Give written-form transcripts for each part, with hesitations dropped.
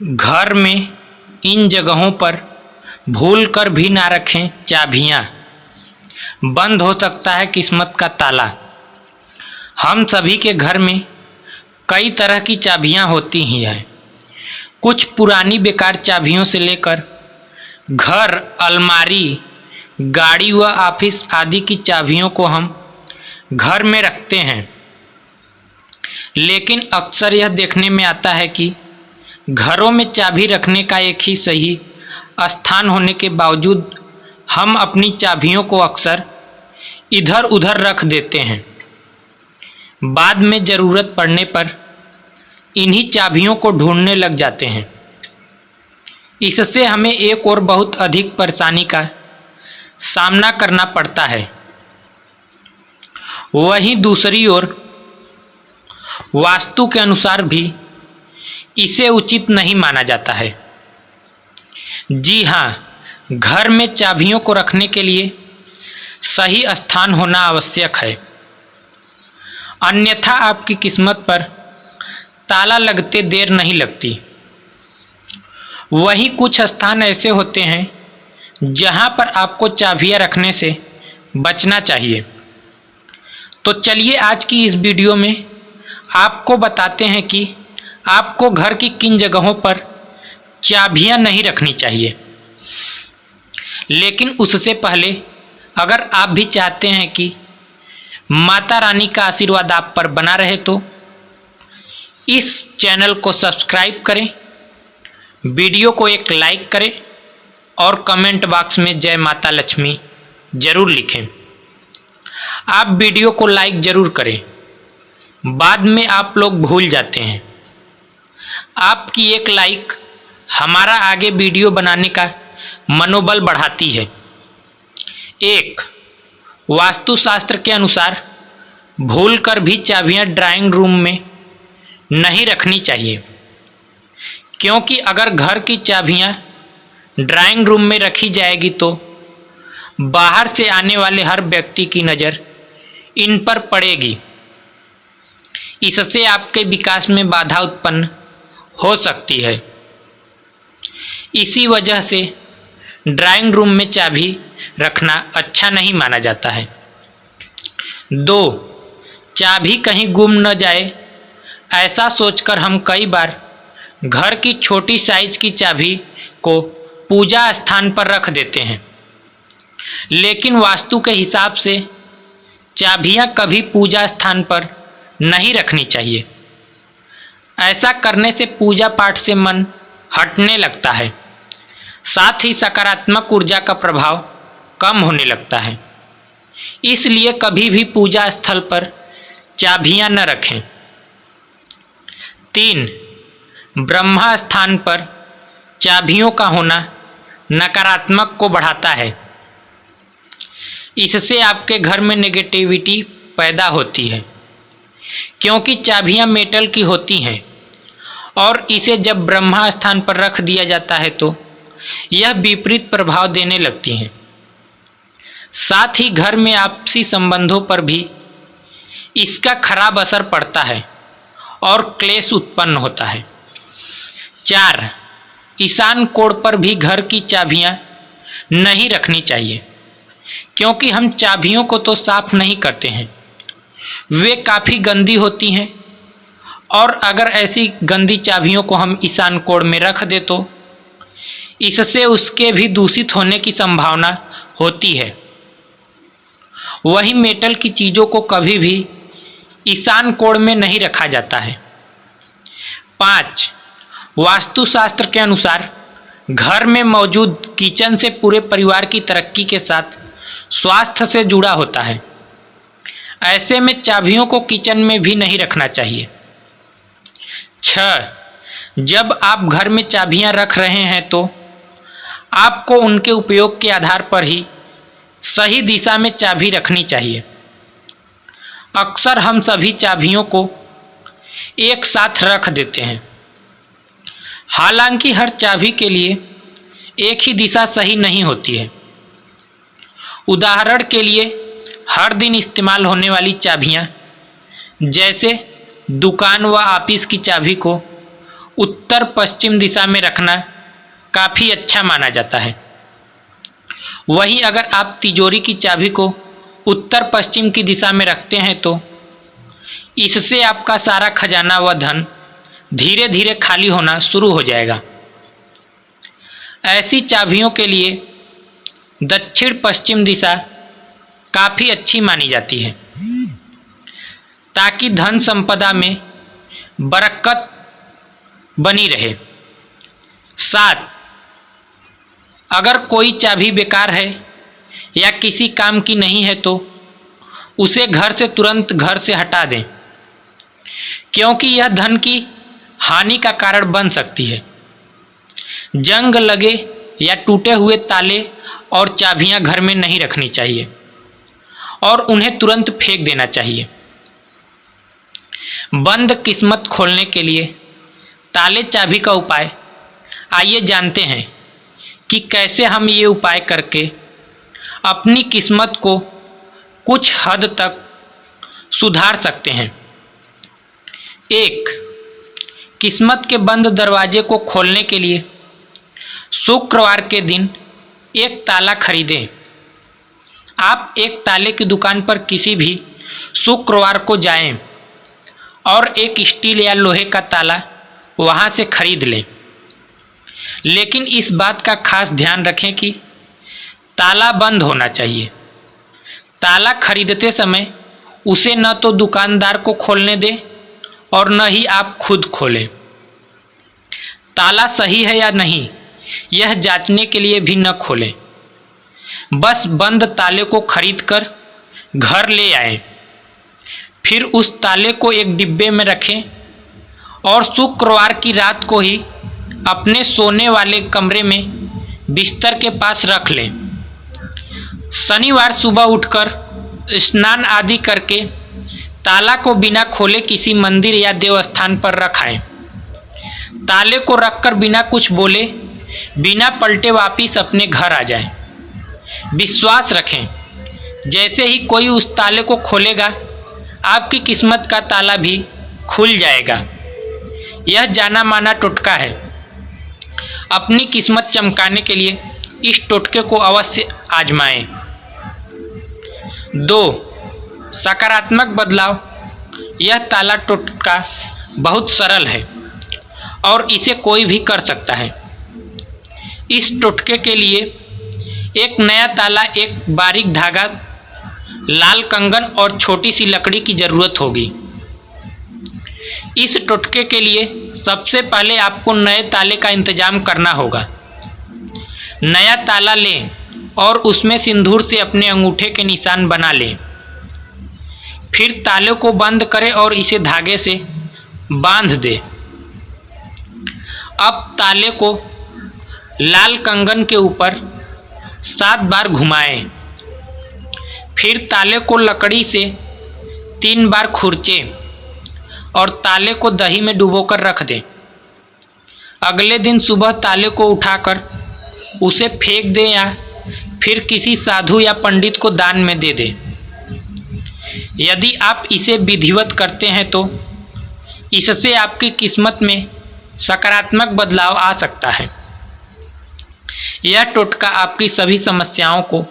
घर में इन जगहों पर भूल कर भी ना रखें चाबियाँ, बंद हो सकता है किस्मत का ताला। हम सभी के घर में कई तरह की चाबियाँ होती ही हैं। कुछ पुरानी बेकार चाबियों से लेकर घर, अलमारी, गाड़ी व ऑफिस आदि की चाबियों को हम घर में रखते हैं। लेकिन अक्सर यह देखने में आता है कि घरों में चाबी रखने का एक ही सही स्थान होने के बावजूद हम अपनी चाबियों को अक्सर इधर उधर रख देते हैं। बाद में ज़रूरत पड़ने पर इन्हीं चाबियों को ढूंढने लग जाते हैं। इससे हमें एक और बहुत अधिक परेशानी का सामना करना पड़ता है। वहीं दूसरी ओर वास्तु के अनुसार भी इसे उचित नहीं माना जाता है। जी हाँ, घर में चाबियों को रखने के लिए सही स्थान होना आवश्यक है, अन्यथा आपकी किस्मत पर ताला लगते देर नहीं लगती। वहीं कुछ स्थान ऐसे होते हैं जहां पर आपको चाबियां रखने से बचना चाहिए। तो चलिए आज की इस वीडियो में आपको बताते हैं कि आपको घर की किन जगहों पर चाबियां नहीं रखनी चाहिए। लेकिन उससे पहले अगर आप भी चाहते हैं कि माता रानी का आशीर्वाद आप पर बना रहे तो इस चैनल को सब्सक्राइब करें, वीडियो को एक लाइक करें और कमेंट बॉक्स में जय माता लक्ष्मी जरूर लिखें। आप वीडियो को लाइक जरूर करें, बाद में आप लोग भूल जाते हैं। आपकी एक लाइक हमारा आगे वीडियो बनाने का मनोबल बढ़ाती है। 1. वास्तुशास्त्र के अनुसार भूलकर भी चाबियां ड्राइंग रूम में नहीं रखनी चाहिए, क्योंकि अगर घर की चाबियां ड्राइंग रूम में रखी जाएगी तो बाहर से आने वाले हर व्यक्ति की नज़र इन पर पड़ेगी। इससे आपके विकास में बाधा उत्पन्न हो सकती है। इसी वजह से ड्राइंग रूम में चाबी रखना अच्छा नहीं माना जाता है। 2. चाबी कहीं गुम न जाए, ऐसा सोचकर हम कई बार घर की छोटी साइज की चाबी को पूजा स्थान पर रख देते हैं। लेकिन वास्तु के हिसाब से चाबियां कभी पूजा स्थान पर नहीं रखनी चाहिए। ऐसा करने से पूजा पाठ से मन हटने लगता है, साथ ही सकारात्मक ऊर्जा का प्रभाव कम होने लगता है। इसलिए कभी भी पूजा स्थल पर चाबियां न रखें। 3. ब्रह्मा स्थान पर चाबियों का होना नकारात्मक को बढ़ाता है। इससे आपके घर में नेगेटिविटी पैदा होती है, क्योंकि चाबियां मेटल की होती हैं और इसे जब ब्रह्मा स्थान पर रख दिया जाता है तो यह विपरीत प्रभाव देने लगती हैं। साथ ही घर में आपसी संबंधों पर भी इसका खराब असर पड़ता है और क्लेश उत्पन्न होता है। 4. ईशान कोण पर भी घर की चाबियां नहीं रखनी चाहिए, क्योंकि हम चाबियों को तो साफ नहीं करते हैं, वे काफ़ी गंदी होती हैं और अगर ऐसी गंदी चाबियों को हम ईशान कोण में रख दे तो इससे उसके भी दूषित होने की संभावना होती है। वही मेटल की चीज़ों को कभी भी ईशान कोण में नहीं रखा जाता है। 5. वास्तुशास्त्र के अनुसार घर में मौजूद किचन से पूरे परिवार की तरक्की के साथ स्वास्थ्य से जुड़ा होता है। ऐसे में चाबियों को किचन में भी नहीं रखना चाहिए। 6. जब आप घर में चाबियां रख रहे हैं तो आपको उनके उपयोग के आधार पर ही सही दिशा में चाबी रखनी चाहिए। अक्सर हम सभी चाबियों को एक साथ रख देते हैं। हालांकि हर चाबी के लिए एक ही दिशा सही नहीं होती है। उदाहरण के लिए हर दिन इस्तेमाल होने वाली चाबियां, जैसे दुकान व ऑफिस की चाबी को उत्तर पश्चिम दिशा में रखना काफ़ी अच्छा माना जाता है। वहीं अगर आप तिजोरी की चाबी को उत्तर पश्चिम की दिशा में रखते हैं तो इससे आपका सारा खजाना व धन धीरे धीरे खाली होना शुरू हो जाएगा। ऐसी चाबियों के लिए दक्षिण पश्चिम दिशा काफ़ी अच्छी मानी जाती है ताकि धन संपदा में बरकत बनी रहे। 7. अगर कोई चाबी बेकार है या किसी काम की नहीं है तो उसे घर से तुरंत घर से हटा दें, क्योंकि यह धन की हानि का कारण बन सकती है। जंग लगे या टूटे हुए ताले और चाबियां घर में नहीं रखनी चाहिए और उन्हें तुरंत फेंक देना चाहिए। बंद किस्मत खोलने के लिए ताले चाबी का उपाय आइए जानते हैं कि कैसे हम ये उपाय करके अपनी किस्मत को कुछ हद तक सुधार सकते हैं। 1. किस्मत के बंद दरवाजे को खोलने के लिए शुक्रवार के दिन एक ताला खरीदें। आप एक ताले की दुकान पर किसी भी शुक्रवार को जाएं और एक स्टील या लोहे का ताला वहां से खरीद लें। लेकिन इस बात का खास ध्यान रखें कि ताला बंद होना चाहिए। ताला खरीदते समय उसे न तो दुकानदार को खोलने दें और न ही आप खुद खोलें। ताला सही है या नहीं यह जांचने के लिए भी न खोलें। बस बंद ताले को खरीदकर घर ले आएं। फिर उस ताले को एक डिब्बे में रखें और शुक्रवार की रात को ही अपने सोने वाले कमरे में बिस्तर के पास रख लें। शनिवार सुबह उठकर स्नान आदि करके ताला को बिना खोले किसी मंदिर या देवस्थान पर रखाएं। ताले को रखकर बिना कुछ बोले, बिना पलटे वापिस अपने घर आ जाएं। विश्वास रखें, जैसे ही कोई उस ताले को खोलेगा आपकी किस्मत का ताला भी खुल जाएगा। यह जाना माना टोटका है। अपनी किस्मत चमकाने के लिए इस टोटके को अवश्य आजमाएं। 2. सकारात्मक बदलाव। यह ताला टोटका बहुत सरल है और इसे कोई भी कर सकता है। इस टोटके के लिए एक नया ताला, एक बारीक धागा, लाल कंगन और छोटी सी लकड़ी की ज़रूरत होगी। इस टोटके के लिए सबसे पहले आपको नए ताले का इंतजाम करना होगा। नया ताला लें और उसमें सिंदूर से अपने अंगूठे के निशान बना लें। फिर ताले को बंद करें और इसे धागे से बांध दें। अब ताले को लाल कंगन के ऊपर 7 बार घुमाएं। फिर ताले को लकड़ी से 3 बार खुरचें और ताले को दही में डुबोकर रख दें। अगले दिन सुबह ताले को उठाकर उसे फेंक दें या फिर किसी साधु या पंडित को दान में दे दें। यदि आप इसे विधिवत करते हैं तो इससे आपकी किस्मत में सकारात्मक बदलाव आ सकता है। यह टोटका आपकी सभी समस्याओं को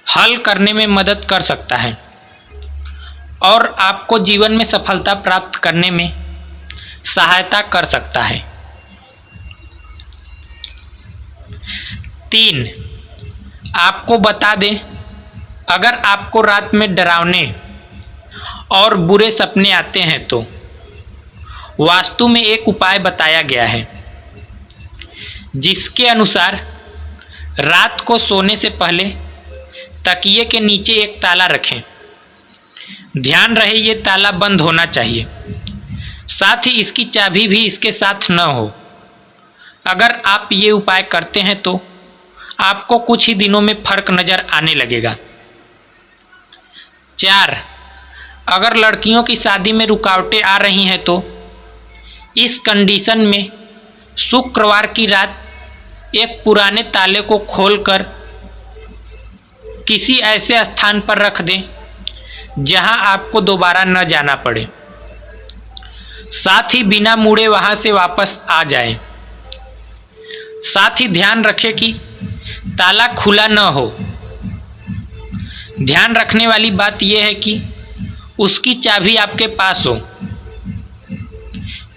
हल करने में मदद कर सकता है और आपको जीवन में सफलता प्राप्त करने में सहायता कर सकता है। 3. आपको बता दें, अगर आपको रात में डरावने और बुरे सपने आते हैं तो वास्तु में एक उपाय बताया गया है, जिसके अनुसार रात को सोने से पहले तकिए के नीचे एक ताला रखें। ध्यान रहे ये ताला बंद होना चाहिए, साथ ही इसकी चाबी भी इसके साथ न हो। अगर आप ये उपाय करते हैं तो आपको कुछ ही दिनों में फर्क नज़र आने लगेगा। 4. अगर लड़कियों की शादी में रुकावटें आ रही हैं तो इस कंडीशन में शुक्रवार की रात एक पुराने ताले को खोलकर किसी ऐसे स्थान पर रख दें जहां आपको दोबारा न जाना पड़े। साथ ही बिना मुड़े वहां से वापस आ जाए। साथ ही ध्यान रखें कि ताला खुला न हो। ध्यान रखने वाली बात यह है कि उसकी चाबी आपके पास हो।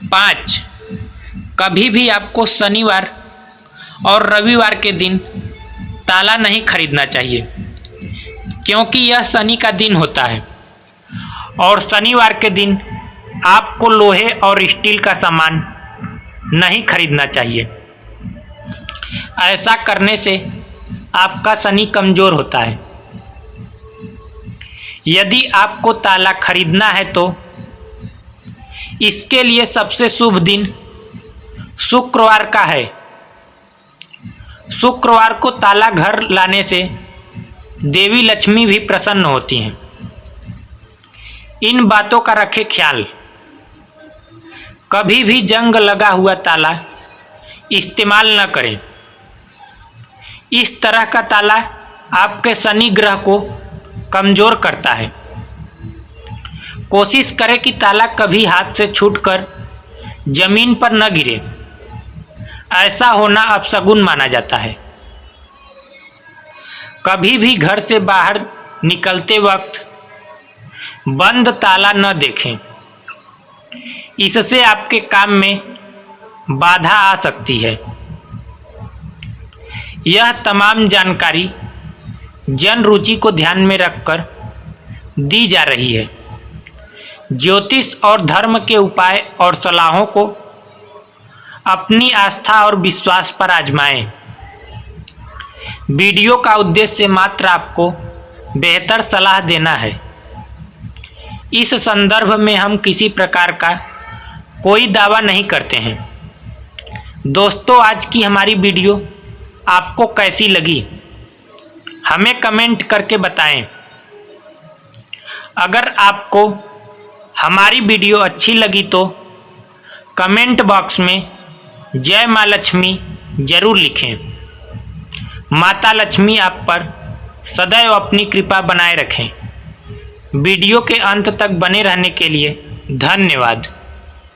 5. कभी भी आपको शनिवार और रविवार के दिन ताला नहीं खरीदना चाहिए, क्योंकि यह शनि का दिन होता है और शनिवार के दिन आपको लोहे और स्टील का सामान नहीं खरीदना चाहिए। ऐसा करने से आपका शनि कमज़ोर होता है। यदि आपको ताला खरीदना है तो इसके लिए सबसे शुभ दिन शुक्रवार का है। शुक्रवार को ताला घर लाने से देवी लक्ष्मी भी प्रसन्न होती हैं। इन बातों का रखें ख्याल। कभी भी जंग लगा हुआ ताला इस्तेमाल न करें। इस तरह का ताला आपके शनि ग्रह को कमज़ोर करता है। कोशिश करें कि ताला कभी हाथ से छूटकर जमीन पर न गिरे। ऐसा होना अपशगुन माना जाता है। कभी भी घर से बाहर निकलते वक्त बंद ताला न देखें। इससे आपके काम में बाधा आ सकती है। यह तमाम जानकारी जन रुचि को ध्यान में रखकर दी जा रही है। ज्योतिष और धर्म के उपाय और सलाहों को अपनी आस्था और विश्वास पर आजमाएं। वीडियो का उद्देश्य मात्र आपको बेहतर सलाह देना है। इस संदर्भ में हम किसी प्रकार का कोई दावा नहीं करते हैं। दोस्तों, आज की हमारी वीडियो आपको कैसी लगी हमें कमेंट करके बताएं। अगर आपको हमारी वीडियो अच्छी लगी तो कमेंट बॉक्स में जय माँ लक्ष्मी जरूर लिखें। माता लक्ष्मी आप पर सदैव अपनी कृपा बनाए रखें। वीडियो के अंत तक बने रहने के लिए धन्यवाद।